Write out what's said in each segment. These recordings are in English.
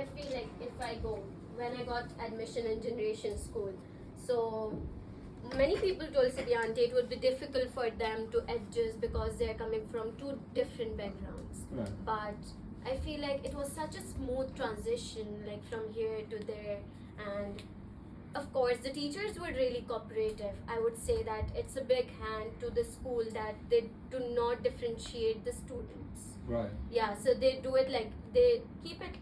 feel like if I go, when I got admission in generation school, so many people told Siddhyanti it would be difficult for them to adjust because they're coming from two different backgrounds. Right. But I feel like it was such a smooth transition, like from here to there, and of course the teachers were really cooperative. I would say that it's a big hand to the school that they do not differentiate the students. Right. Yeah, so they do it like they keep it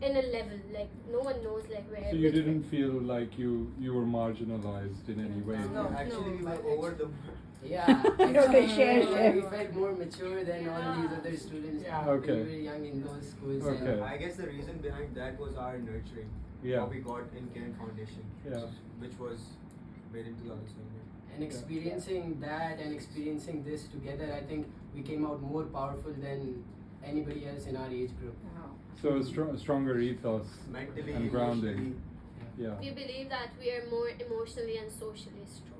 in a level, like no one knows like where. So you didn't feel like you were marginalized in any way? No, actually we were over the Yeah, Okay, share. we felt more mature than all these other students. Yeah. Okay. We were young in those schools. Okay. And I guess the reason behind that was our nurturing. Yeah. What we got in Kirin Foundation. Yeah. Which was made into the other side. and experiencing that and experiencing this together, I think we came out more powerful than anybody else in our age group. So a stronger ethos Mentally, and grounding. Yeah. We believe that we are more emotionally and socially strong.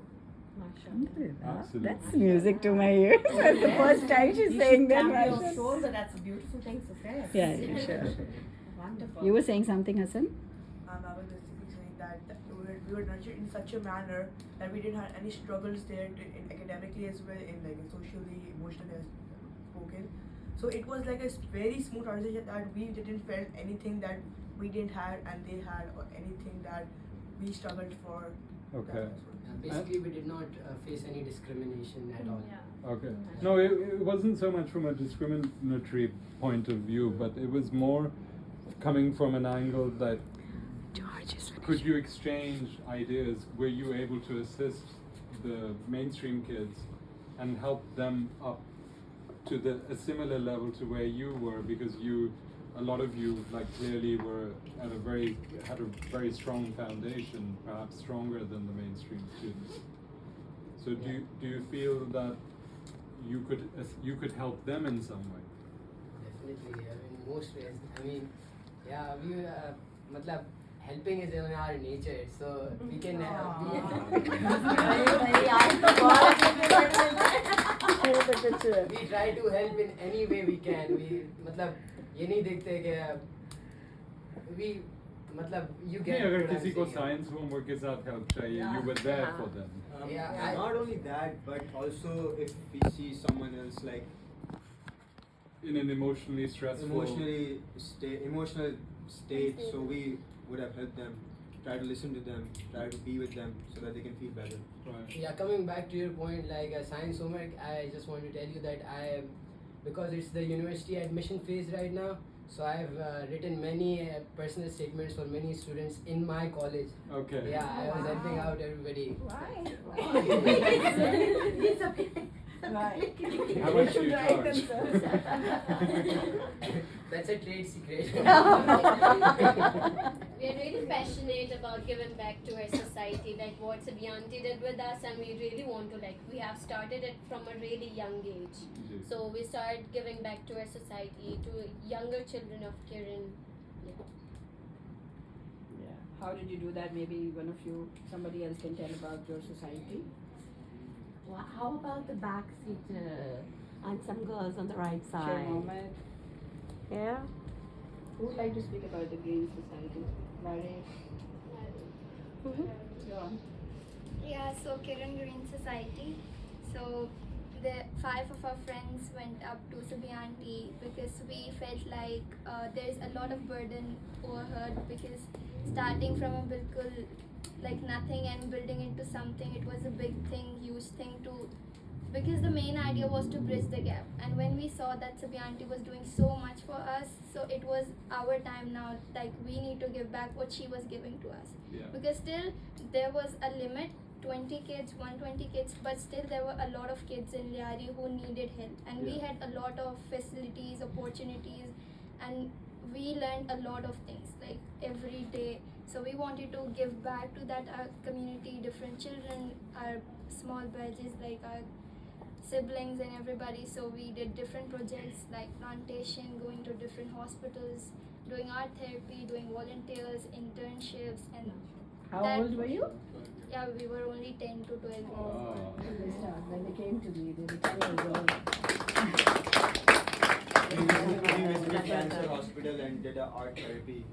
Absolutely. That's music to my ears. That's the first time she's saying that. Your shoulder, that's a beautiful thing to say. Yeah, sure. Wonderful. You were saying something, Hassan? I was basically saying that we were nurtured in such a manner that we didn't have any struggles there in academically as well, in like socially, emotionally as spoken. So it was like a very smooth transition that we didn't felt anything that we didn't have and they had, or anything that we struggled for. Okay. Basically, we did not face any discrimination at all. Okay. No, it wasn't so much from a discriminatory point of view, but it was more coming from an angle that could you exchange ideas? Were you able to assist the mainstream kids and help them up to a similar level to where you were? Because a lot of you like clearly were had a very strong foundation, perhaps stronger than the mainstream students. So do you feel that you could help them in some way? Definitely, I mean, most ways. I mean, yeah, we, matlab, helping is in our nature, so we can we try to help in any way we can. We, matlab, ये नहीं देखते कि we, matlab, you get. नहीं, अगर what I'm किसी को saying. science homework के साथ help चाहिए, you were there for them. Yeah, Not only that, but also if we see someone else like In an emotionally stressful. emotional state, so we would have helped them, try to listen to them, try to be with them so that they can feel better. Right. Yeah, coming back to your point, like science homework, I just want to tell you that because it's the university admission phase right now, so I've written many personal statements for many students in my college. Okay. Yeah, I was helping out everybody. How much do you charge? That's a trade secret. We are really passionate about giving back to our society, like what Siddhyanti did with us, and we really want to, like, we have started it from a really young age. So we started giving back to our society, to younger children of Kirin. Yeah. How did you do that? Maybe somebody else can tell about your society. Well, how about the back seat and some girls on the right side? Share moment. Yeah. Who would like to speak about the Green Society? Larry. Go on. Yeah, so Kirin Green Society. So the 5 of our friends went up to Siddhyanti because we felt like there's a lot of burden over her, because starting from a bilkul like nothing and building into something, it was a big thing, huge thing to, because the main idea was to bridge the gap. And when we saw that Siddhyanti was doing so much for us, so it was our time now, like we need to give back what she was giving to us. Yeah. Because still there was a limit, 20 kids, 120 kids, but still there were a lot of kids in Liari who needed help, and we had a lot of facilities, opportunities, and we learned a lot of things like every day. So we wanted to give back to that our community, different children, our small badges, like our siblings and everybody. So we did different projects like plantation, going to different hospitals, doing art therapy, doing volunteers, internships, and How old were you? yeah, we were only 10 to 12 years old. When they came to me, they were 10 years old. We visited cancer hospital and did a art therapy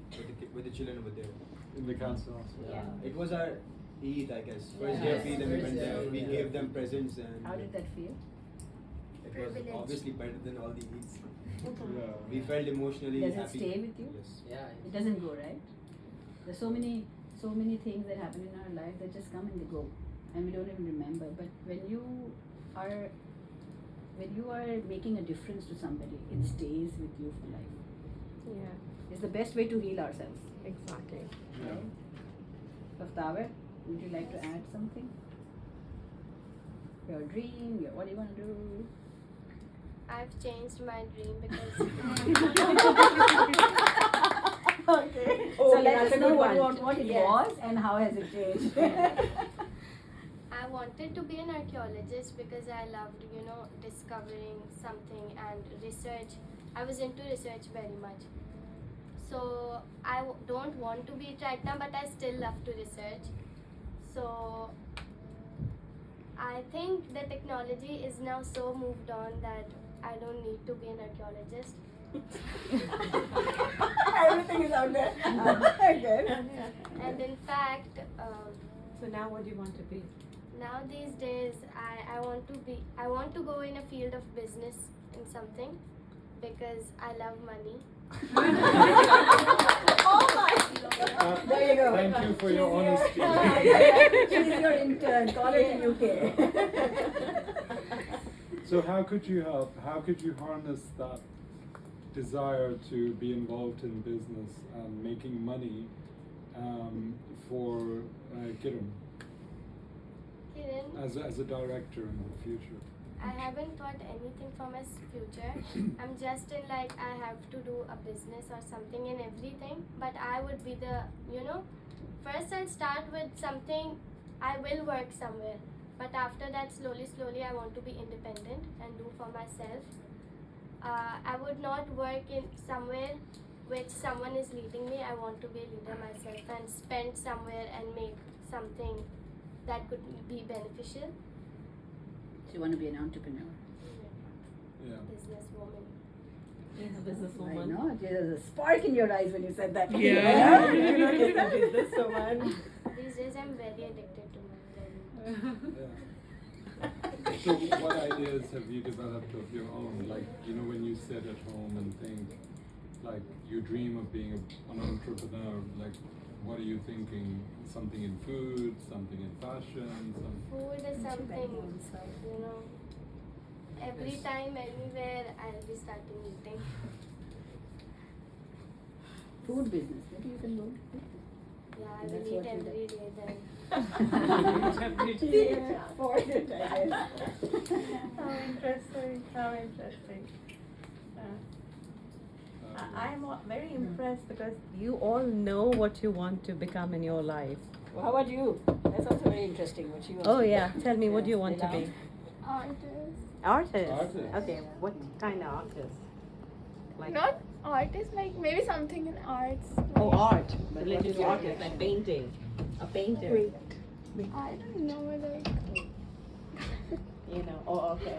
with the children over there. In the council hospital. Yeah. It was our Eid, I guess. First day of Eid, and we went there. We gave them presents and. How did that feel? It was Privilege. obviously better than all the Eids. Yeah. We felt emotionally Does it happy. stay with you? Yes. Yeah. It doesn't go, right? There's so many things that happen in our life that just come and they go, and we don't even remember. But when you are making a difference to somebody, it stays with you for life. Yeah, It's the best way to heal ourselves. exactly. Yeah. Taftawer, would you like to add something? Your dream, what do you want to do? I've changed my dream because Okay. Oh, So yeah, let that's us a know good what, one. what it Yes. was and how has it changed. I wanted to be an archaeologist because I loved, discovering something and research. I was into research very much. So I don't want to be it right now, but I still love to research. So I think the technology is now so moved on that I don't need to be an archaeologist. Everything is out there. Good. And in fact, So now what do you want to be? now these days I want to go in a field of business in something because I love money. Oh my! There you go. Thank you for your honesty. She's your intern. Call it in UK. So how could you help? How could you harness that desire to be involved in business and making money for Kirin Kirin, as a director in the future? I haven't thought anything for my future. I'm just in like I have to do a business or something in everything. But I would be the, first I'll start with something, I will work somewhere. But after that, slowly, I want to be independent and do for myself. I would not work in somewhere which someone is leading me. I want to be a leader myself and spend somewhere and make something that could be beneficial. So you want to be an entrepreneur? Yeah. Businesswoman. She's a I businesswoman. know. There's a spark in your eyes when you said that. Yeah. You know, she's a businesswoman. These days I'm very addicted to money. Yeah. So what ideas have you developed of your own? Like, when you sit at home and think, like, you dream of being an entrepreneur, like, what are you thinking? Something in food, something in fashion, Food is something, every time, anywhere, I'll be starting eating. Food business. Maybe you can go. Yeah, I That's will eat what you every day then. Yeah, for it, I guess. How interesting. How interesting. I'm very impressed because you all know what you want to become in your life. Well, how about you? That's also very interesting what she wants Oh to yeah, do. tell me what do you Yeah, want to be? Artist. Artist. Artist. Okay, what kind of artist? Like Not artist, like maybe something in arts. oh art, But related what to is artist, artist? like painting, a painter. Wait. I don't know, like Oh okay.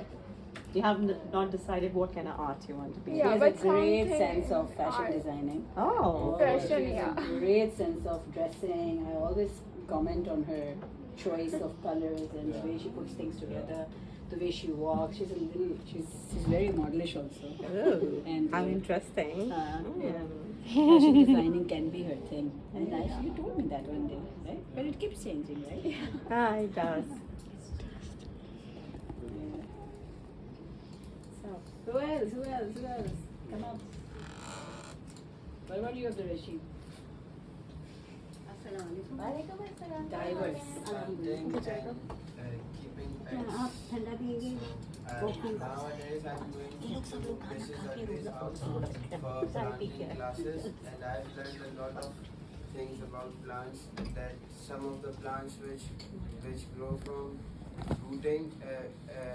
You have not decided what kind of art you want to be. Yeah, She has but a great something sense of fashion art. designing. Oh. Fashion, She has yeah. a great sense of dressing. I always comment on her choice of colors and the way she puts things together, the way she walks. She's very modelish also. Oh, And how interesting. fashion designing can be her thing. And you told me that one day, right? But it keeps changing, right? Ah, it does. So, who else? Come up. What about you, Abdul Rashid? Diverse. Keeping Yeah, pets. Nowadays I'm going to places like this house for planting classes, and I've learned a lot of things about plants. That some of the plants which grow from rooting,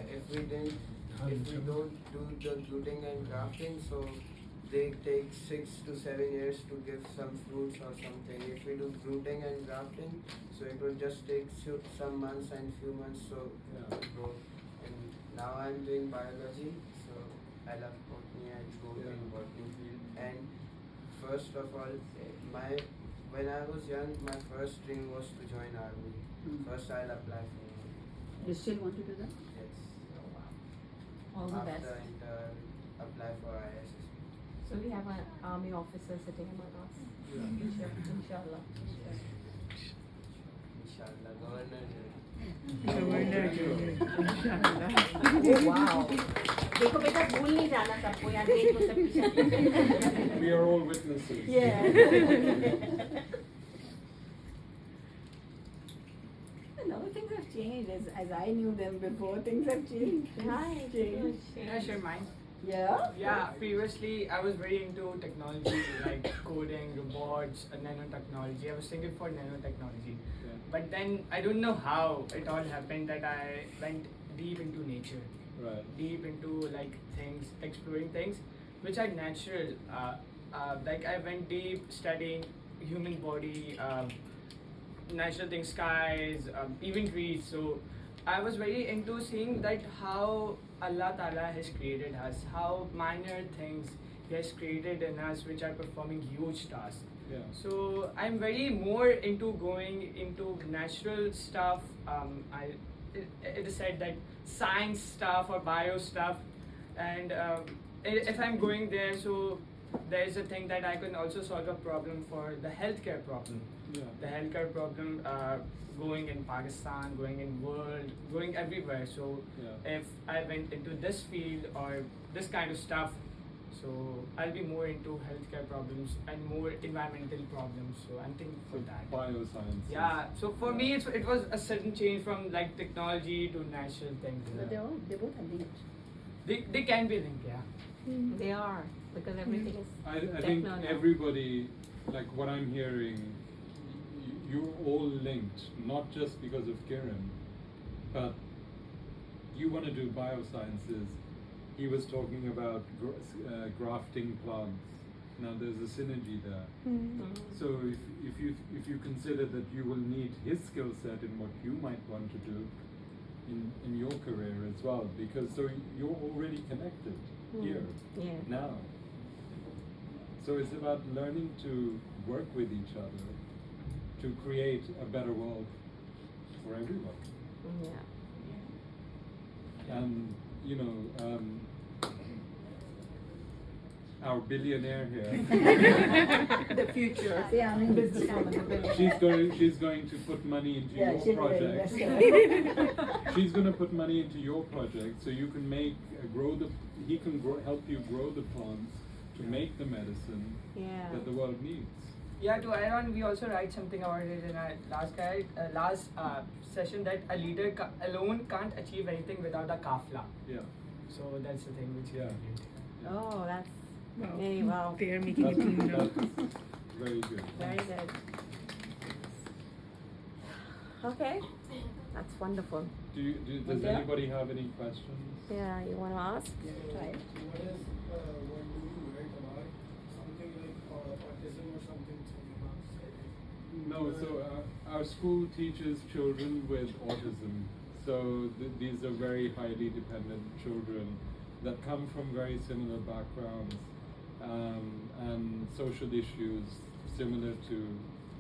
if we don't do the rooting and grafting, so they take 6 to 7 years to give some fruits or something. If we do rooting and grafting, so it will just take some months and few months so to grow. And now I'm doing biology, so I love botany and both in botany field. And first of all, when I was young, my first dream was to join army. First, I'll apply for one. You still want to do that? Yes. All the After best. inter, apply for ISS. So we have an army officer sitting among us. Inshallah. Inshallah, governor. Oh wow. देखो बेटा भूल नहीं जाना सबको यार देख लो सब पीछे. We are all witnesses. Yeah. No, things have changed. As I knew them before, things have changed. Right. Changed. Can I share mine? Yeah? Yeah, previously I was very into technology, like coding, robots, nanotechnology. I was thinking for nanotechnology. Yeah. But then I don't know how it all happened that I went deep into nature, Right. deep into like things, exploring things which are natural. Like I went deep studying human body, natural things, skies, even trees. So I was very into seeing that how Allah Ta'ala has created us, how minor things He has created in us which are performing huge tasks. Yeah. So I'm very more into going into natural stuff. It is said that science stuff or bio stuff, and if I'm going there, so there is a thing that I can also solve a problem for the healthcare problem. Yeah. The healthcare problem going in Pakistan, going in world, going everywhere. So Yeah. if I went into this field or this kind of stuff, so I'll be more into healthcare problems and more environmental problems. So I'm thinking for that. Bioscience. Yeah. So for me, it was a sudden change from like technology to natural things. But they both are linked. They can be linked, yeah. They are because everything is I think techno now. everybody, like what I'm hearing, you're all linked, not just because of Kirin, but you want to do biosciences. He was talking about grafting plants. Now there's a synergy there. So if you consider that you will need his skill set in what you might want to do in your career as well, because so you're already connected here Yeah. now. So it's about learning to work with each other to create a better world for everyone. Yeah. And you know, our billionaire here, The future. Yeah, I mean, businesswoman, the billionaire. she's going to put money into Yeah, your she's project. investor. She's going to put money into your project, so you can make he can help you grow the plants to make the medicine Yeah. that the world needs. Yeah, to add on, we also write something about it in our last session that a leader alone can't achieve anything without a kafla. Yeah. So that's the thing which we Yeah. did. Oh, that's hey, wow. They are making it clean now. That's very good. Very good. Okay, that's wonderful. Does Okay. anybody have any questions? Yeah, you want to ask? Right. What is, what do you write about? Something like autism or something else? No, so our school teaches children with autism. So these are very highly dependent children that come from very similar backgrounds and social issues similar to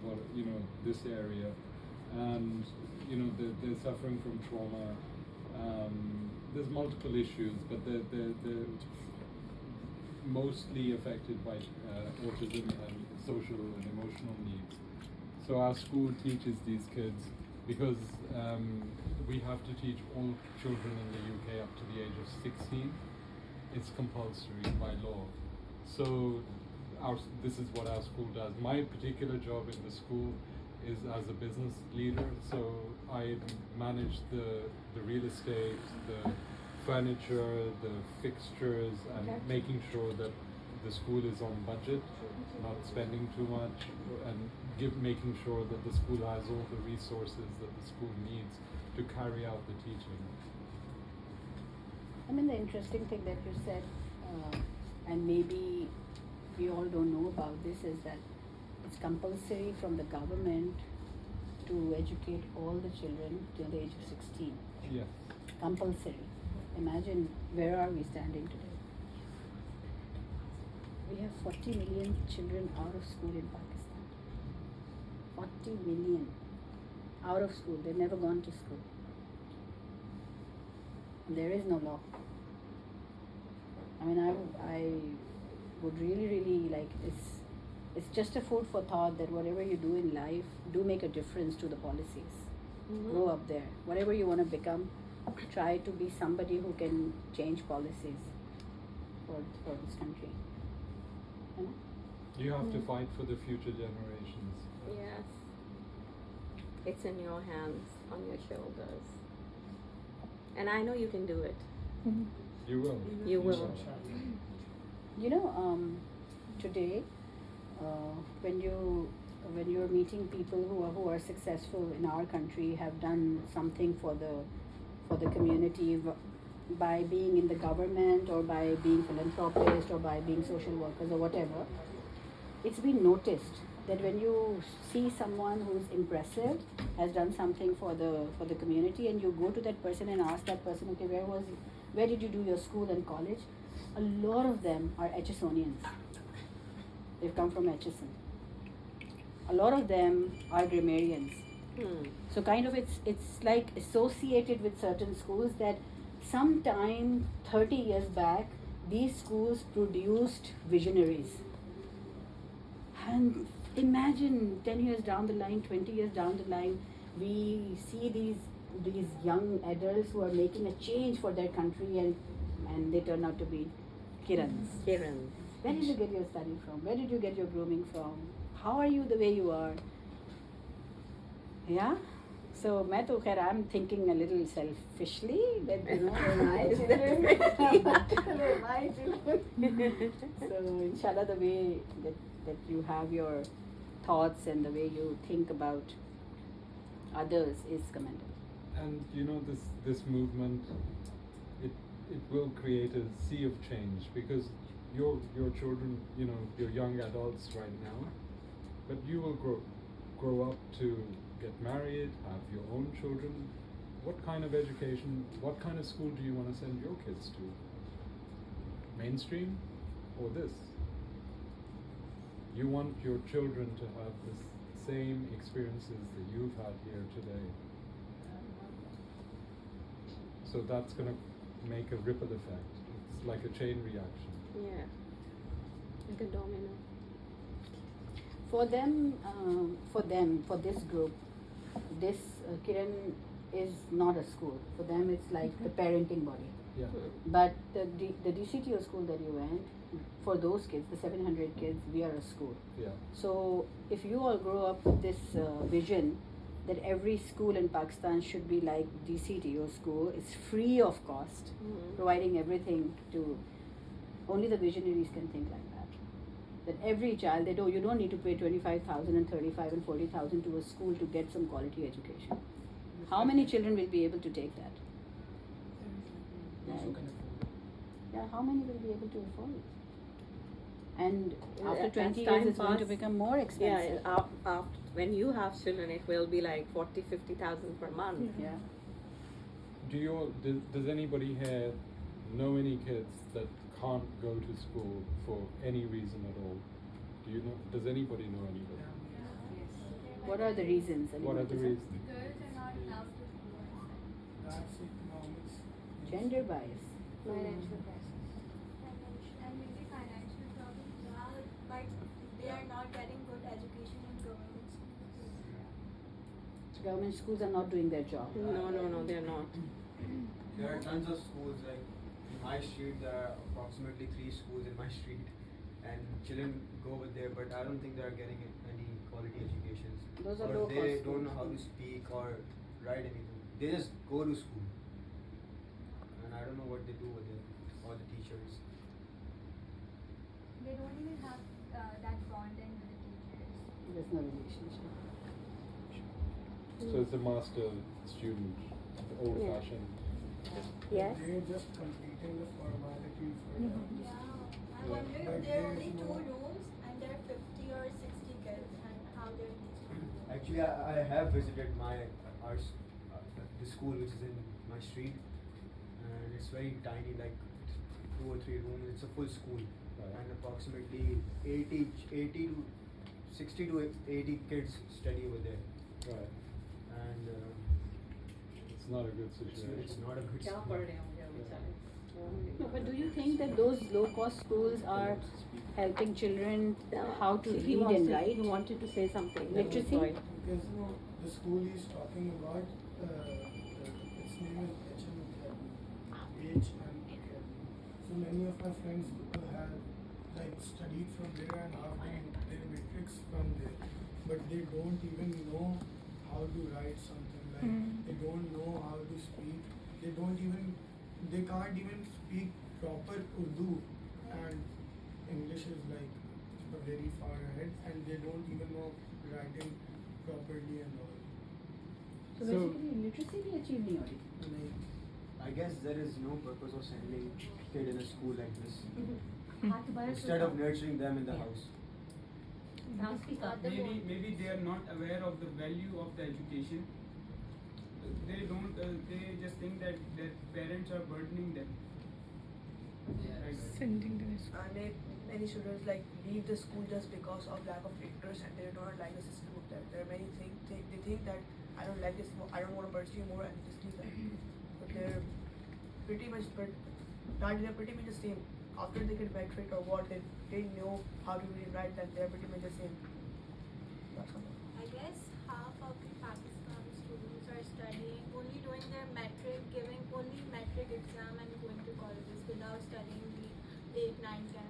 what this area, and they're suffering from trauma. There's multiple issues, but they're mostly affected by autism and social and emotional needs. So our school teaches these kids because we have to teach all children in the UK up to the age of 16. It's compulsory by law. So this is what our school does. My particular job in the school is as a business leader. So I manage the real estate, the furniture, the fixtures, and making sure that the school is on budget, not spending too much, and making sure that the school has all the resources that the school needs to carry out the teaching. I mean, the interesting thing that you said, and maybe we all don't know about this, is that it's compulsory from the government to educate all the children till the age of 16. Yes. Compulsory. Imagine where are we standing today? We have 40 million children out of school in Pakistan. 40 million out of school. They've never gone to school. There is no law. I mean, I would really like it's just a food for thought that whatever you do in life, do make a difference to the policies. Grow up there. Whatever you want to become, try to be somebody who can change policies for this country. You know? You have to fight for the future generations. Yes. It's in your hands, on your shoulders. And I know you can do it. You will. You will. You know, today, when you're meeting people who are successful in our country, have done something for the community by being in the government or by being philanthropists or by being social workers or whatever, it's been noticed that when you see someone who's impressive, has done something for the community, and you go to that person and ask that person, okay, where did you do your school and college? A lot of them are HSonians. They've come from HSN. A lot of them are grammarians. So kind of it's like associated with certain schools that sometime 30 years back, these schools produced visionaries. And imagine 10 years down the line, 20 years down the line, we see these young adults who are making a change for their country, and they turn out to be Kirins. Kirin. Where did you get your study from? Where did you get your grooming from? How are you the way you are? Yeah? So, I'm thinking a little selfishly that, you know, my children. So, inshallah, the way that you have your thoughts and the way you think about others is commendable. And you know, this movement, it will create a sea of change, because your children, you know, you're young adults right now, but you will grow up to get married, have your own children. What kind of education, what kind of school do you want to send your kids to? Mainstream or this? You want your children to have the same experiences that you've had here today. So that's going to make a ripple effect. It's like a chain reaction. Yeah. Like a domino. For this group, this Kirin is not a school. For them, it's like the parenting body. Yeah. But the DCTO school that you went, for those kids, the 700 kids, we are a school. Yeah. So if you all grow up with this vision that every school in Pakistan should be like DCTO school, it's free of cost, providing everything to, only the visionaries can think like that. That every child, you don't need to pay 25,000 and 35 and 40,000 to a school to get some quality education. How many children will be able to take that? Right. Yeah, how many will be able to afford it? And after 20 years, it's going to become more expensive. Yeah, after, when you have children, it will be like 40,000-50,000 per month. Yeah. Does anybody here know any kids that can't go to school for any reason at all? Do you know? Does anybody know anybody? What are the reasons? What are the reasons? Girls are not allowed to go outside. That's economics. Gender bias. Financial crisis. And maybe financial problems. But they are not getting good education in government schools. Government schools are not doing their job. No, they're not. There are tons of schools, like in my street there are approximately 3 schools in my street, and children go over there, but I don't think they are getting any quality educations. Those are or low-cost they schools. don't know how to speak or write anything. They just go to school, and I don't know what they do with it, all the teachers. They don't even have that bonding with the teachers. There's no relationship. So it's a master student, old fashioned. Yes. They're just completing the formality for them. Yeah. I wonder if there are only 2 rooms and there are 50 or 60 kids and how they're teaching. Actually, I have visited the school which is in my street, and it's very tiny, like 2 or 3 rooms. It's a full school. and approximately 80 to 60 to 80 kids study over there. Right. And It's not a good situation. it's not a good क्या school. पढ़ रहे होंगे वो बेचारे? No, but do you think that those low-cost schools are helping children how to read and write? He wanted to say something. Literacy? Sorry. Because the school he's talking about, its name is HM Academy. HM Academy. So many of my friends have like studied from there and have done their matrix from there, but they don't even know how to write something. Like they don't know how to speak. They can't even speak proper Urdu, and English is like very far ahead, and they don't even know writing properly and all. So So- basically literacy भी achieve नहीं हो रही. Like, I guess there is no purpose of sending kid in a school like this instead of nurturing them in the house. Now speak up. Maybe they are not aware of the value of the education. They don't. They just think that their parents are burdening them. Yeah. Right. And many students like leave the school just because of lack of interest, and they do not like the system of that. There are many things they think that I don't like this more, I don't want to pursue more, and they just leave that. But they're pretty much the same. After they get metric or what, they know how to read and write, then they're pretty much the same. That's all. I guess half of the Pakistan students are studying, only doing their metric, giving only metric exam and going to colleges without studying the 8, 9, 10.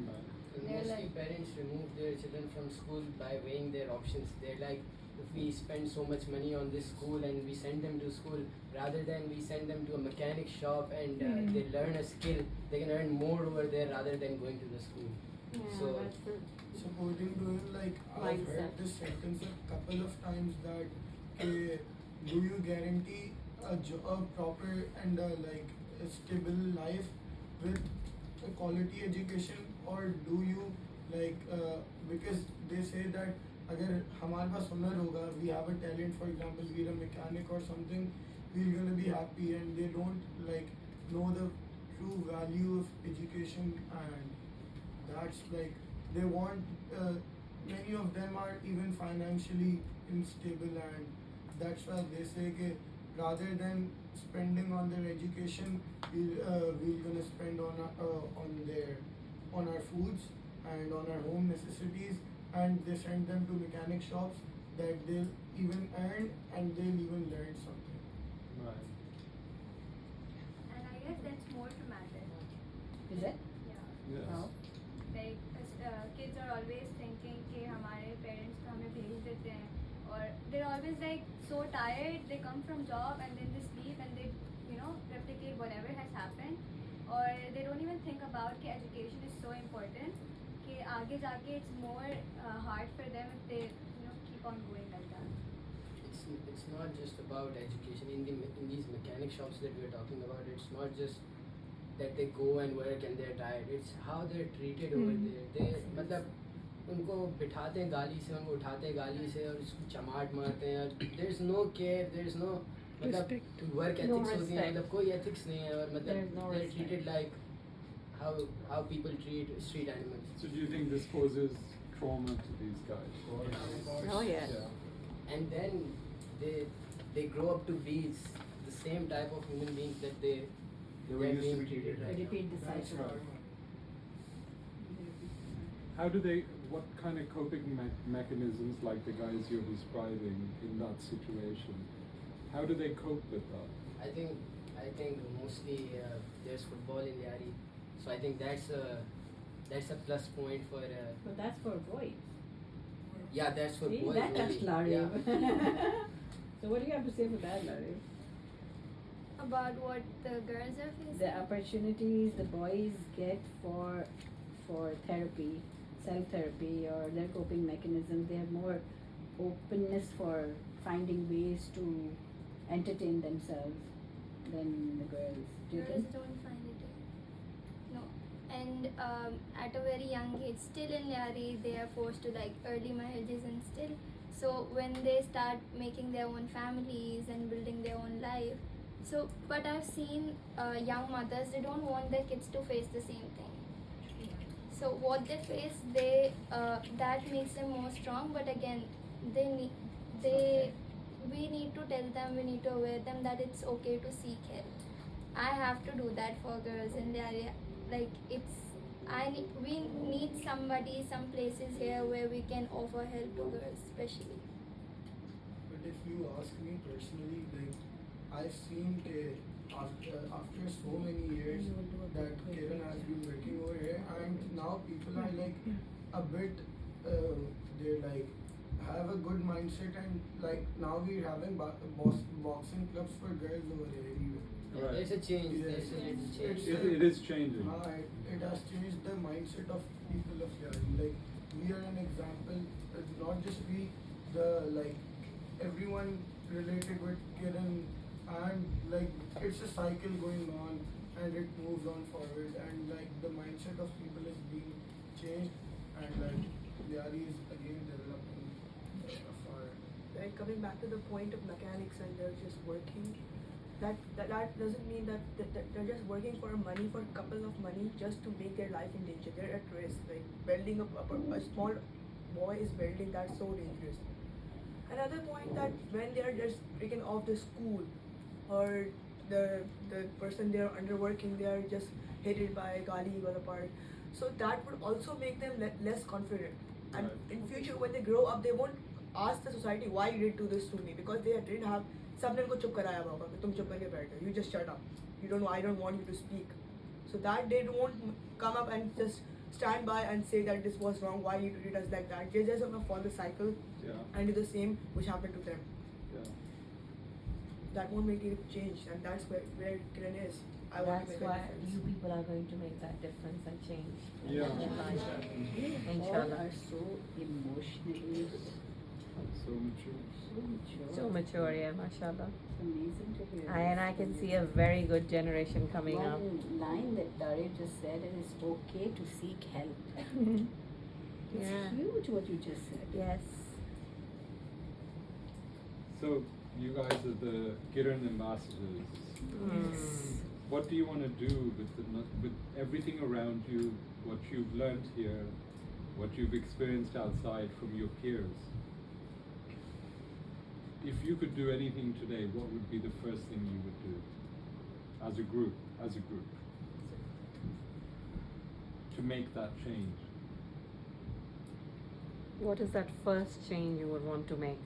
Right. And They're mostly like- parents remove their children from school by weighing their options. They're like, if we spend so much money on this school and we send them to school, rather than we send them to a mechanic shop and they learn a skill, they can earn more over there rather than going to the school. Yeah, So- that's the Supporting to him, like I've Mindset. heard this sentence a couple of times that do you guarantee a proper and like a stable life with a quality education, or do you like because they say that अगर हमारे पास हुनर होगा, we have a talent, for example we're a mechanic or something, we're gonna be happy, and they don't like know the true value of education, and that's like they want many of them are even financially unstable, and that's why they say that rather than spending on their education, we're gonna spend on our foods and on our home necessities, and they send them to mechanic shops that they'll even earn and they'll even learn something. Right. And I guess that's more traumatic. Is it? Yeah. Yes. How? Like kids are always thinking कि हमारे parents तो हमें भेज देते हैं, और they're always like so tired, they come from job and then they sleep and they replicate whatever has happened, or they don't even think about कि education is so important कि आगे जाके it's more hard for them if they keep on going like that. It's not just about education. In these mechanic shops that we're talking about, it's not just that they go and work and they're tired. It's how they're treated over there. They मतलब उनको बिठाते हैं गाली से, उनको उठाते हैं गाली से और उसको चमाट मारते हैं, और there's no care, there's no मतलब work No ethics होती है, respect. मतलब कोई ethics नहीं है, और मतलब There's no they're respect. treated like how people treat street animals. So do you think this causes trauma to these guys? Oh yes. Yeah. And then they grow up to be the same type of human beings that they were are used to being be treated treated like. right Repeat the That's cycle. karma. How do they, what kind of coping mechanisms like the guys you're describing in that situation, how do they cope with that? I think mostly there's football in Yari, so I think that's a plus point for But that's for boys. yeah, that's for See, boys that only. touched Larry. Yeah. So what do you have to say for that, Larry? About what the girls are facing. The opportunities the boys get for therapy, self-therapy, or their coping mechanisms, they have more openness for finding ways to entertain themselves than the girls. Do you Girls think? don't find it. No. And at a very young age, still in Yari, they are forced to like early marriages and still. So when they start making their own families and building their own life, so but I've seen young mothers, they don't want their kids to face the same thing. So what they face, they that makes them more strong. But again, we need to tell them, we need to aware them that it's okay to seek help. I have to do that for girls in the area. Like we need somebody, some places here where we can offer help to girls, especially. But if you ask me personally, like I've seen after so many years that Kiran has been working over here, and now people are like a bit, they're like have a good mindset, and like now we're having boxing clubs for girls over here even. Right. There's a change. Yes. There's a little change. It is changing. It has changed the mindset of people of Yari. Like we are an example, not just we, like everyone related with Kiran, and like it's a cycle going on, and it moves on forward, and like the mindset of people is being changed, and like Yari is again developing far. Right, coming back to the point of mechanics and they're just working, that doesn't mean that they're just working for money, for a couple of money, just to make their life in danger. They're at risk. Like welding a small boy is welding, that's so dangerous. Another point, that when they're just taken off the school, or the person they're under working, they are just hated by Gali or the part. So that would also make them less confident. And in future when they grow up, they won't ask the society why you did do this to me, because they didn't have, सबने उनको चुप कराया होगा कि तुम चुप करके बैठो, you just shut up, you don't know, I don't want you to speak. So that they won't come up and just stand by and say that this was wrong, why you treat us like that. They just want to follow the cycle and do the same which happened to them. That won't make it change, and that's where Kiran is. I want to That's make a why difference. you people are going to make that difference and change. Yeah. You all Inshallah. are so emotionally So mature. So mature, yeah, mashallah. It's amazing to hear. And I can see a very good generation coming up. One line that Tahir just said, it is okay to seek help. It's Yeah. huge what you just said. Yes. So you guys are the Kirin ambassadors. Yes. What do you want to do with everything around you, what you've learned here, what you've experienced outside from your peers? If you could do anything today, what would be the first thing you would do as a group, to make that change? What is that first change you would want to make?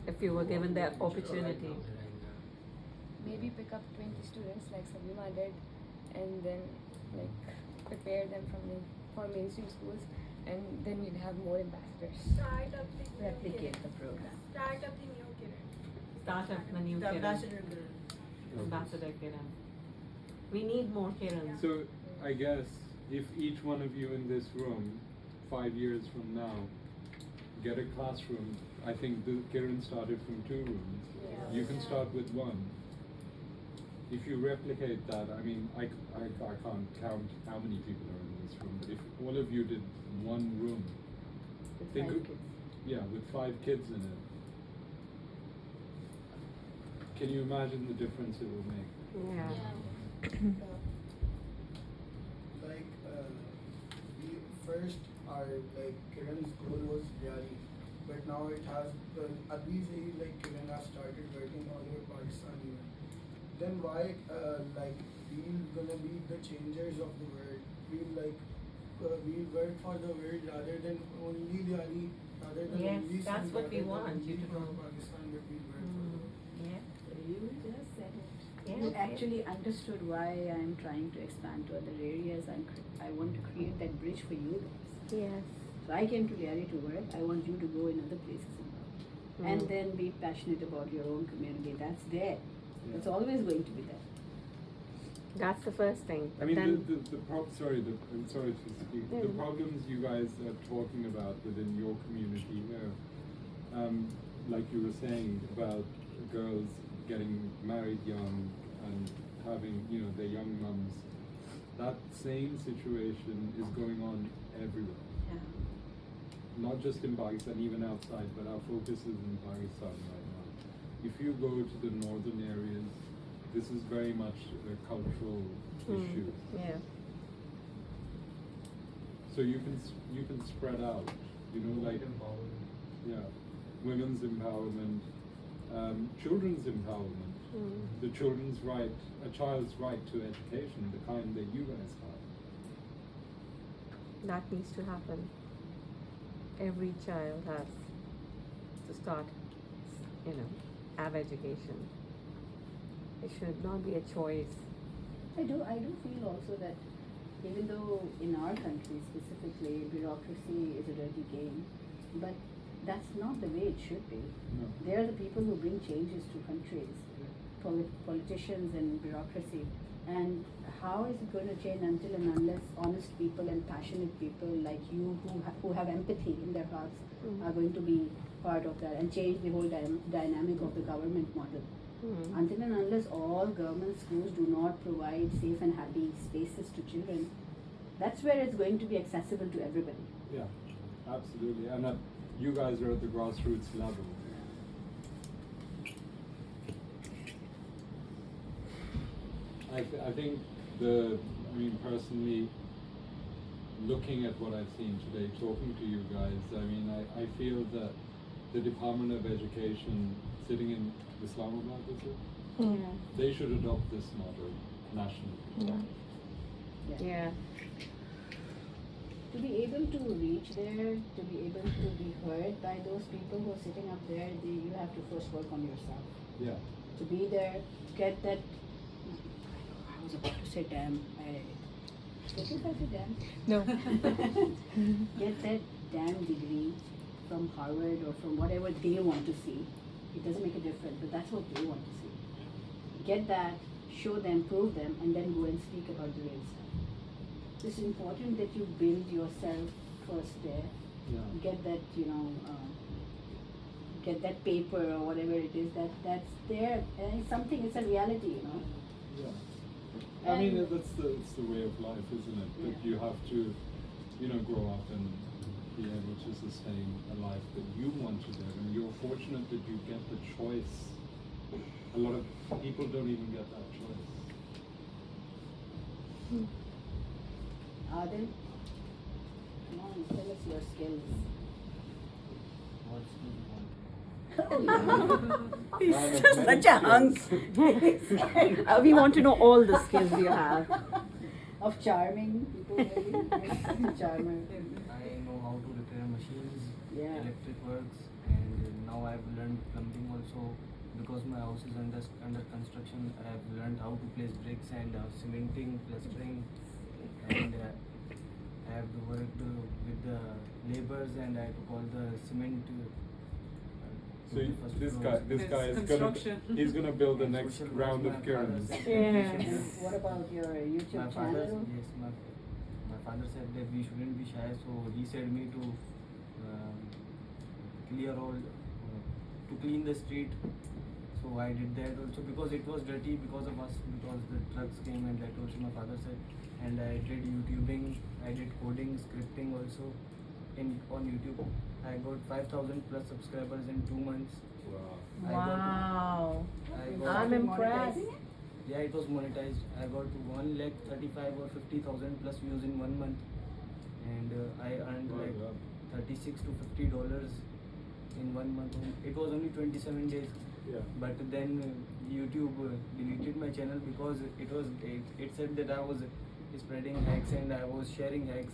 If you were given the opportunity. Maybe pick up 20 students like Sablima did, and then like prepare them for mainstream schools, and then we'd have more ambassadors. Start up the Replicate the program. Start up the new Kirin. Start up the new The Kiran. ambassador Kiran. Ambassador Kiran. We need more Kirans. So I guess if each one of you in this room, 5 years from now, get a classroom, I think the Kirin started from 2 rooms. You can start with 1. If you replicate that, I mean, I can't count how many people are in this room, but if all of you did 1 room, With think 5 of- kids. yeah, with 5 kids in it, can you imagine the difference it will make? Yeah. Like we first our like Kiran's goal was Yari, but now it has Abhi like Kiran has started working all over Pakistan even. Then why like we're gonna be the changers of the world? We work for the world rather than only Yari, rather than Yes, only that's Sindh, what we rather than want only you to for do. Pakistan, but we work for the world. Yeah. You just said it. Yeah. You actually understood why I'm trying to expand to other areas. I want to create that bridge for you guys. Yes. So I came to Yari to work. I want you to go in other places in the world. And then be passionate about your own community. That's there. It's always going to be there. That's the first thing. I mean, then I'm sorry to speak. The problems you guys are talking about within your community here, like you were saying about girls getting married young and having, their young mums, that same situation is going on everywhere. Yeah. Not just in Pakistan, even outside, but our focus is in Pakistan right now. If you go to the northern areas, this is very much a cultural issue. yeah. So you can spread out, you know, like yeah, women's empowerment, children's empowerment, the children's right, a child's right to education, the kind that you guys have. That needs to happen. Every child has to start, have education. It should not be a choice. I do feel also that even though in our country specifically bureaucracy is a dirty game, but that's not the way it should be. No. They are the people who bring changes to countries, politicians and bureaucracy. And how is it going to change until and unless honest people and passionate people like you who have empathy in their hearts are going to be part of that and change the whole dynamic of the government model. Until and unless all government schools do not provide safe and happy spaces to children, that's where it's going to be accessible to everybody. Yeah, absolutely. And you guys are at the grassroots level. I think personally, looking at what I've seen today, talking to you guys, I feel that the Department of Education sitting in Islamabad, is it? Yeah. They should adopt this model nationally. Yeah. To be able to reach there, to be able to be heard by those people who are sitting up there, you have to first work on yourself. Yeah. To be there, get that. I was about to say damn. Did you say damn? No. Get that damn degree from Harvard or from whatever they want to see. It doesn't make a difference, but that's what they want to see. Get that, show them, prove them, and then go and speak about the real stuff. It's important that you build yourself first there. Yeah. Get that, get that paper or whatever it is that's there, and it's something. It's a reality, Yeah. And it's the way of life, isn't it? That you have to, grow up and be able to sustain a life that you want to live, and you're fortunate that you get the choice. A lot of people don't even get that choice. Adil, come on, tell us your skills. He's such a hunk. We want to know all the skills you have. Of charming people, maybe. Charmer. I know how to repair machines, Yeah. electric works, and now I've learned plumbing also. Because my house is under construction, I have learned how to place bricks and cementing, plastering, and I have worked with the laborers, and I took all the cement. So this guy is gonna build the next round of Kirins. What about your YouTube channel? Yes, my father said that we shouldn't be shy, so he said me to clean the street. So I did that also because it was dirty because of us, because the trucks came, and that also my father said. And I did YouTubing, I did coding, scripting also on YouTube. I got 5,000 plus subscribers in 2 months. Wow. I'm impressed. Yeah, it was monetized. I got 1,35,000 or 50,000 plus views in 1 month, and I earned like $36 to $50 in 1 month. It was only 27 days. Yeah. But then YouTube deleted my channel because it said that I was spreading hacks and I was sharing hacks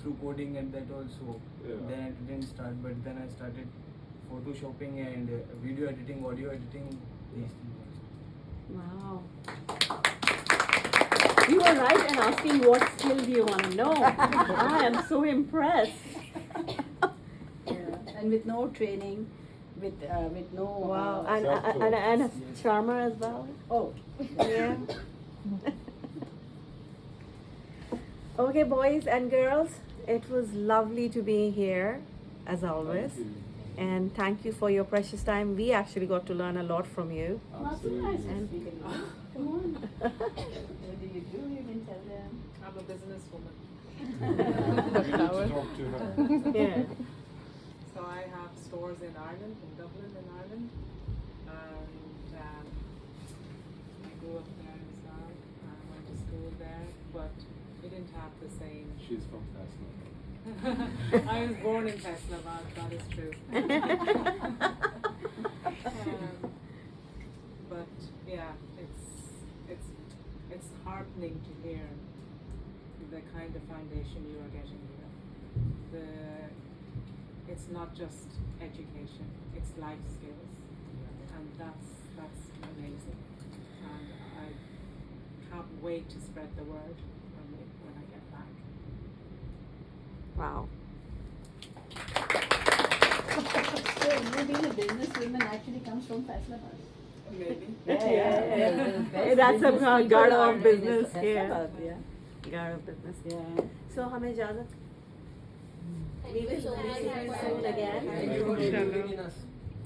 through coding, and that also. Yeah. Then I didn't start, but then I started photoshopping and video editing, audio editing, these things. Wow. You were right in asking what skill do you want to know. I am so impressed. Yeah. And with no training, with no. Wow. And a charmer as well. Oh. Yeah. Okay, boys and girls, it was lovely to be here, as always. And thank you for your precious time. We actually got to learn a lot from you. Absolutely. Come on. What do? You can tell them. I'm a businesswoman. You need to talk to her. Yeah. So I have stores in Ireland, in Dublin, in Ireland, and I grew up there in Islam. I went to school there, but didn't have the same. She's from Faisalabad. I was born in Faisalabad, that is true. But yeah, it's heartening to hear the kind of foundation you are getting here. It's not just education; it's life skills, and that's amazing. And I can't wait to spread the word when I get back. Wow. So you being a businesswoman actually comes from Faisalabad. Maybe. Yeah, that's a god of business. Yeah. God of business. Yeah. So हमें इजाज़त. Thank you so much Soon again. Thank you for believing in us.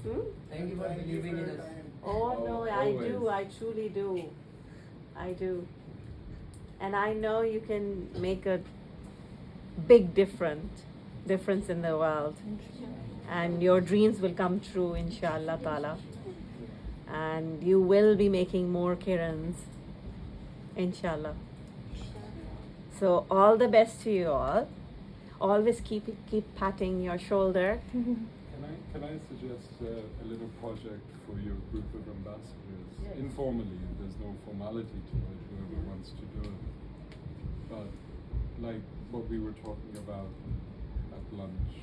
Hmm? Thank you for believing in us. Oh no, I Always. do. I truly do. I do. And I know you can make a big difference in the world. And your dreams will come true, inshallah ta'ala. And you will be making more Kirins, inshallah. So all the best to you all. Always keep patting your shoulder. Can I suggest a little project for your group of ambassadors? Yes. Informally, there's no formality to it, whoever wants to do it. But like what we were talking about at lunch,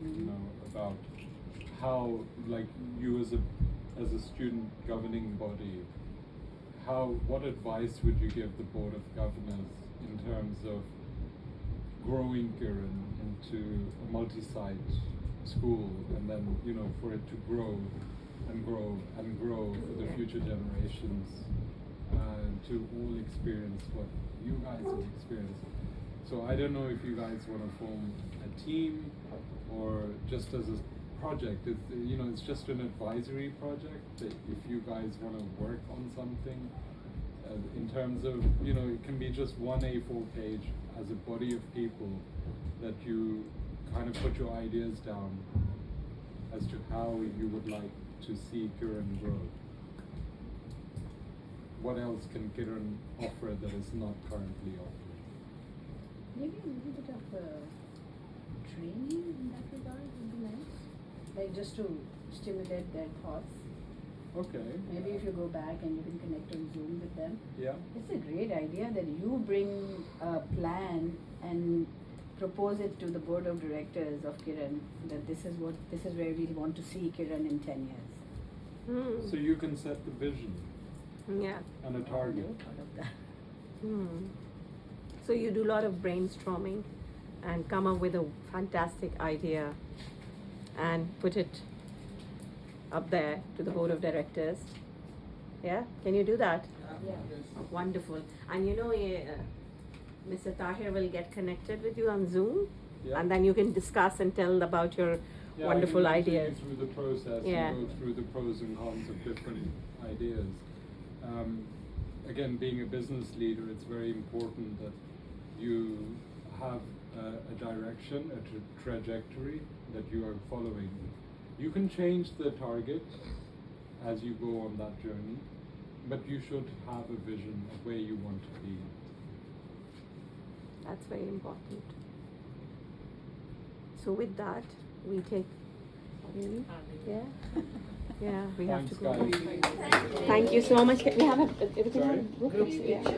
you know, about how like you as a student governing body, what advice would you give the Board of Governors in terms of growing Kirin into a multi-site school, and then, you know, for it to grow and grow and grow for the future generations to all experience what you guys have experienced. So I don't know if you guys want to form a team or just as a project. It's just an advisory project. That if you guys want to work on something, in terms of, it can be just one A4 page as a body of people that you kind of put your ideas down as to how you would like to see Kirin grow. What else can Kirin offer that is not currently offered? Maybe a little bit of training in that regard would be nice. Like just to stimulate their thoughts. Okay. Maybe if you go back and you can connect on Zoom with them. Yeah. It's a great idea that you bring a plan and propose it to the board of directors of Kirin, that this is where we want to see Kirin in 10 years. So you can set the vision. Yeah. And a target. I never thought of that. So you do a lot of brainstorming and come up with a fantastic idea and put it up there to the board of directors. Yeah? Can you do that? Yeah. Wonderful. And Mr. Tahir will get connected with you on Zoom, and then you can discuss and tell about your wonderful I can ideas. go through the process and go through the pros and cons of different ideas. Again, being a business leader, it's very important that you have a direction, a trajectory that you are following. You can change the target as you go on that journey, but you should have a vision of where you want to be. That's very important. So with that, we take. Yeah. Yeah, we have to Thanks, go. guys. Thank you so much. We have everything. Sorry? Group picture. Yeah.